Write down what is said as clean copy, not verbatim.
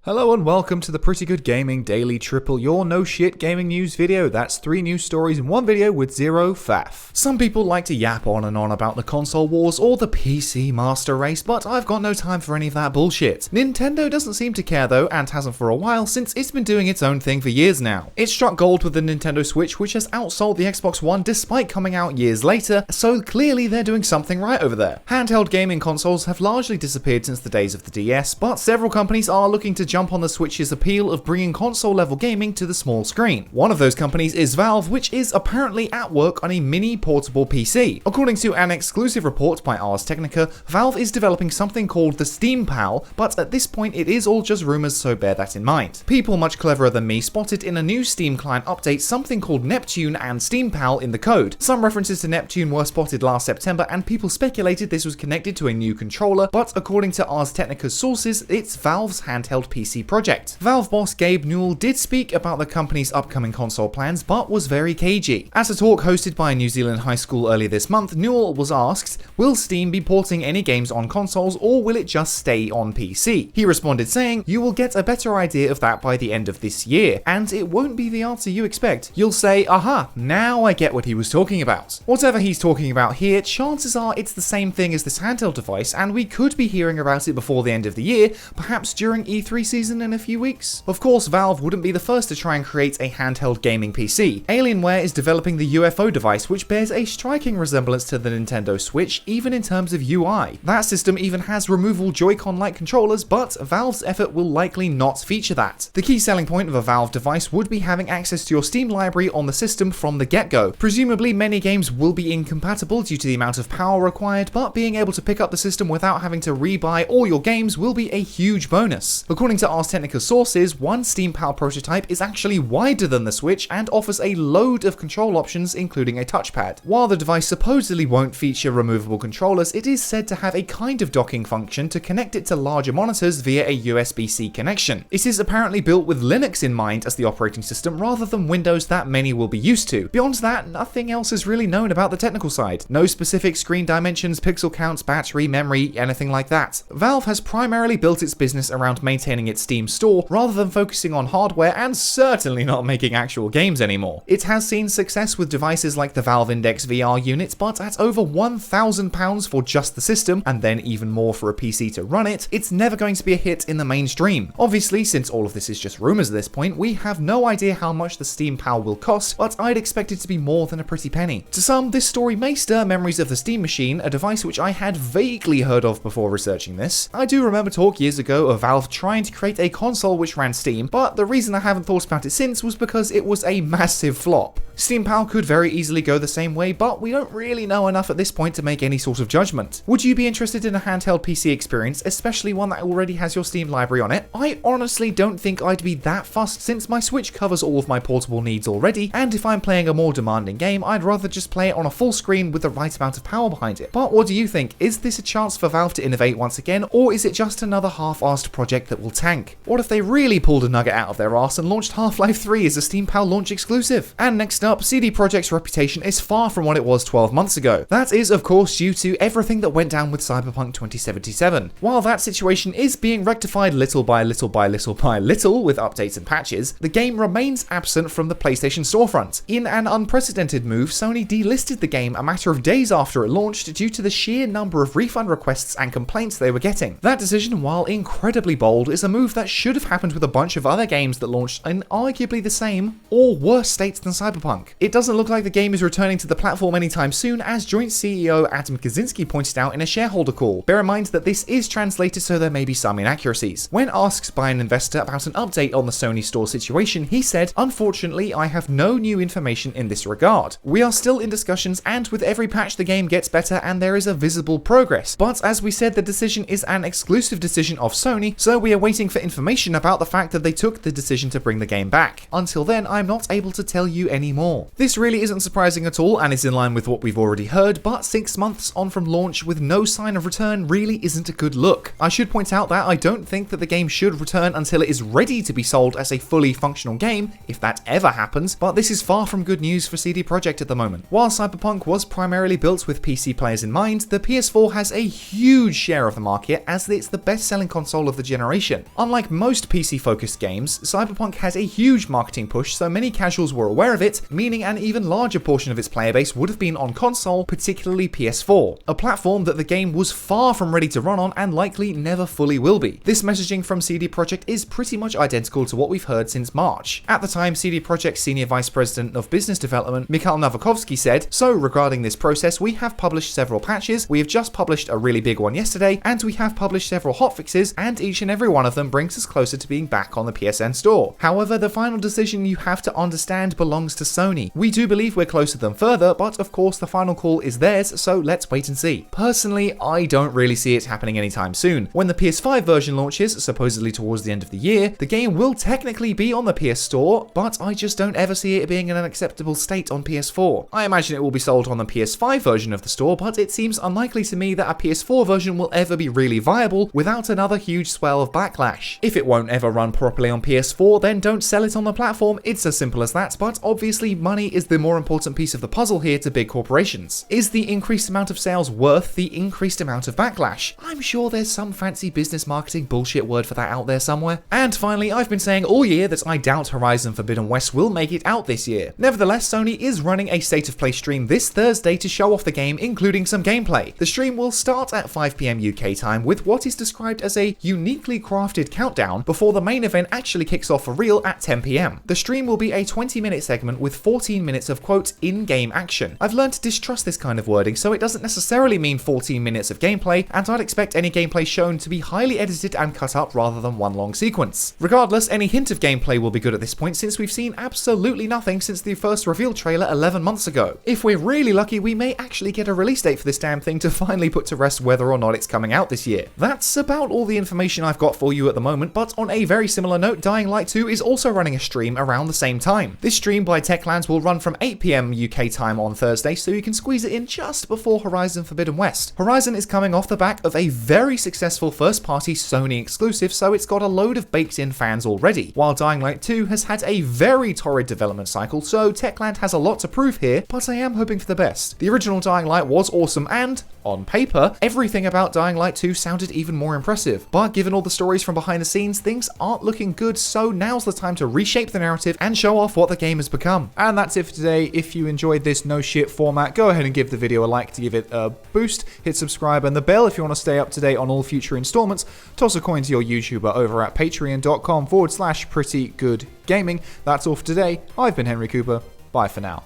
Hello and welcome to the Pretty Good Gaming Daily Triple, your no shit gaming news video. That's 3 news stories in one video with zero faff. Some people like to yap on and on about the console wars or the PC master race, but I've got no time for any of that bullshit. Nintendo doesn't seem to care though, and hasn't for a while since it's been doing its own thing for years now. It struck gold with the Nintendo Switch, which has outsold the Xbox One despite coming out years later, so clearly they're doing something right over there. Handheld gaming consoles have largely disappeared since the days of the DS, but several companies are looking to jump on the Switch's appeal of bringing console-level gaming to the small screen. One of those companies is Valve, which is apparently at work on a mini portable PC. According to an exclusive report by Ars Technica, Valve is developing something called the Steam Pal, but at this point it is all just rumors, so bear that in mind. People much cleverer than me spotted in a new Steam client update something called Neptune and Steam Pal in the code. Some references to Neptune were spotted last September, and people speculated this was connected to a new controller, but according to Ars Technica's sources, it's Valve's handheld PC project. Valve boss Gabe Newell did speak about the company's upcoming console plans, but was very cagey. At a talk hosted by a New Zealand high school earlier this month, Newell was asked, will Steam be porting any games on consoles or will it just stay on PC? He responded saying, you will get a better idea of that by the end of this year, and it won't be the answer you expect. You'll say, aha, now I get what he was talking about. Whatever he's talking about here, chances are it's the same thing as this handheld device, and we could be hearing about it before the end of the year, perhaps during E3 season in a few weeks. Of course, Valve wouldn't be the first to try and create a handheld gaming PC. Alienware is developing the UFO device, which bears a striking resemblance to the Nintendo Switch, even in terms of UI. That system even has removable Joy-Con-like controllers, but Valve's effort will likely not feature that. The key selling point of a Valve device would be having access to your Steam library on the system from the get-go. Presumably, many games will be incompatible due to the amount of power required, but being able to pick up the system without having to rebuy all your games will be a huge bonus. According to Ars Technica sources, one Steam Pal prototype is actually wider than the Switch and offers a load of control options, including a touchpad. While the device supposedly won't feature removable controllers, it is said to have a kind of docking function to connect it to larger monitors via a USB-C connection. It is apparently built with Linux in mind as the operating system rather than Windows that many will be used to. Beyond that, nothing else is really known about the technical side. No specific screen dimensions, pixel counts, battery, memory, anything like that. Valve has primarily built its business around maintaining its Steam store rather than focusing on hardware, and certainly not making actual games anymore. It has seen success with devices like the Valve Index VR unit, but at over £1,000 for just the system, and then even more for a PC to run it, it's never going to be a hit in the mainstream. Obviously, since all of this is just rumors at this point, we have no idea how much the Steam Pal will cost, but I'd expect it to be more than a pretty penny. To some, this story may stir memories of the Steam Machine, a device which I had vaguely heard of before researching this. I do remember talk years ago of Valve trying to create a console which ran Steam, but the reason I haven't thought about it since was because it was a massive flop. Steam Pal could very easily go the same way, but we don't really know enough at this point to make any sort of judgment. Would you be interested in a handheld PC experience, especially one that already has your Steam library on it? I honestly don't think I'd be that fussed since my Switch covers all of my portable needs already, and if I'm playing a more demanding game, I'd rather just play it on a full screen with the right amount of power behind it. But what do you think? Is this a chance for Valve to innovate once again, or is it just another half-assed project that will tank? What if they really pulled a nugget out of their arse and launched Half-Life 3 as a Steam Pal launch exclusive? And next up, CD Projekt's reputation is far from what it was 12 months ago. That is, of course, due to everything that went down with Cyberpunk 2077. While that situation is being rectified little by little by little by little with updates and patches, the game remains absent from the PlayStation storefront. In an unprecedented move, Sony delisted the game a matter of days after it launched due to the sheer number of refund requests and complaints they were getting. That decision, while incredibly bold, is a move that should have happened with a bunch of other games that launched in arguably the same or worse states than Cyberpunk. It doesn't look like the game is returning to the platform anytime soon, as joint CEO Adam Kaczynski pointed out in a shareholder call. Bear in mind that this is translated, so there may be some inaccuracies. When asked by an investor about an update on the Sony store situation, he said, unfortunately, I have no new information in this regard. We are still in discussions, and with every patch the game gets better and there is a visible progress. But as we said, the decision is an exclusive decision of Sony, so we are waiting for information about the fact that they took the decision to bring the game back. Until then, I'm not able to tell you any more. This really isn't surprising at all, and is in line with what we've already heard, but 6 months on from launch with no sign of return really isn't a good look. I should point out that I don't think that the game should return until it is ready to be sold as a fully functional game, if that ever happens, but this is far from good news for CD Projekt at the moment. While Cyberpunk was primarily built with PC players in mind, the PS4 has a huge share of the market as it's the best-selling console of the generation. Unlike most PC-focused games, Cyberpunk has a huge marketing push, so many casuals were aware of it, meaning an even larger portion of its player base would have been on console, particularly PS4, a platform that the game was far from ready to run on and likely never fully will be. This messaging from CD Projekt is pretty much identical to what we've heard since March. At the time, CD Projekt's Senior Vice President of Business Development, Mikhail Novakovsky, said, "So regarding this process, we have published several patches, we have just published a really big one yesterday, and we have published several hotfixes, and each and every one of them brings us closer to being back on the PSN store. However, the final decision, you have to understand, belongs to Sony. We do believe we're closer than further, but of course the final call is theirs, so let's wait and see." Personally, I don't really see it happening anytime soon. When the PS5 version launches, supposedly towards the end of the year, the game will technically be on the PS Store, but I just don't ever see it being in an acceptable state on PS4. I imagine it will be sold on the PS5 version of the store, but it seems unlikely to me that a PS4 version will ever be really viable without another huge swell of backlash. If it won't ever run properly on PS4, then don't sell it on the platform. It's as simple as that, but obviously money is the more important piece of the puzzle here to big corporations. Is the increased amount of sales worth the increased amount of backlash? I'm sure there's some fancy business marketing bullshit word for that out there somewhere. And finally, I've been saying all year that I doubt Horizon Forbidden West will make it out this year. Nevertheless, Sony is running a State of Play stream this Thursday to show off the game, including some gameplay. The stream will start at 5 PM UK time with what is described as a uniquely crafted countdown before the main event actually kicks off for real at 10 PM. The stream will be a 20-minute segment with 14 minutes of quote in-game action. I've learned to distrust this kind of wording, so it doesn't necessarily mean 14 minutes of gameplay, and I'd expect any gameplay shown to be highly edited and cut up rather than one long sequence. Regardless, any hint of gameplay will be good at this point since we've seen absolutely nothing since the first reveal trailer 11 months ago. If we're really lucky, we may actually get a release date for this damn thing to finally put to rest whether or not it's coming out this year. That's about all the information I've got for you at the moment, but on a very similar note, Dying Light 2 is also running a stream around the same time. This stream by Techlands will run from 8 PM UK time on Thursday, so you can squeeze it in just before Horizon Forbidden West. Horizon is coming off the back of a very successful first-party Sony exclusive, so it's got a load of baked-in fans already, while Dying Light 2 has had a very torrid development cycle, so Techland has a lot to prove here, but I am hoping for the best. The original Dying Light was awesome, and, on paper, everything about Dying Light 2 sounded even more impressive. But given all the stories from behind the scenes, things aren't looking good, so now's the time to reshape the narrative and show off what the game has become. And that's it for today. If you enjoyed this no shit format, go ahead and give the video a like to give it a boost, hit subscribe and the bell if you want to stay up to date on all future installments, toss a coin to your YouTuber over at patreon.com/prettygoodgaming. That's all for today. I've been Henry Cooper. Bye for now.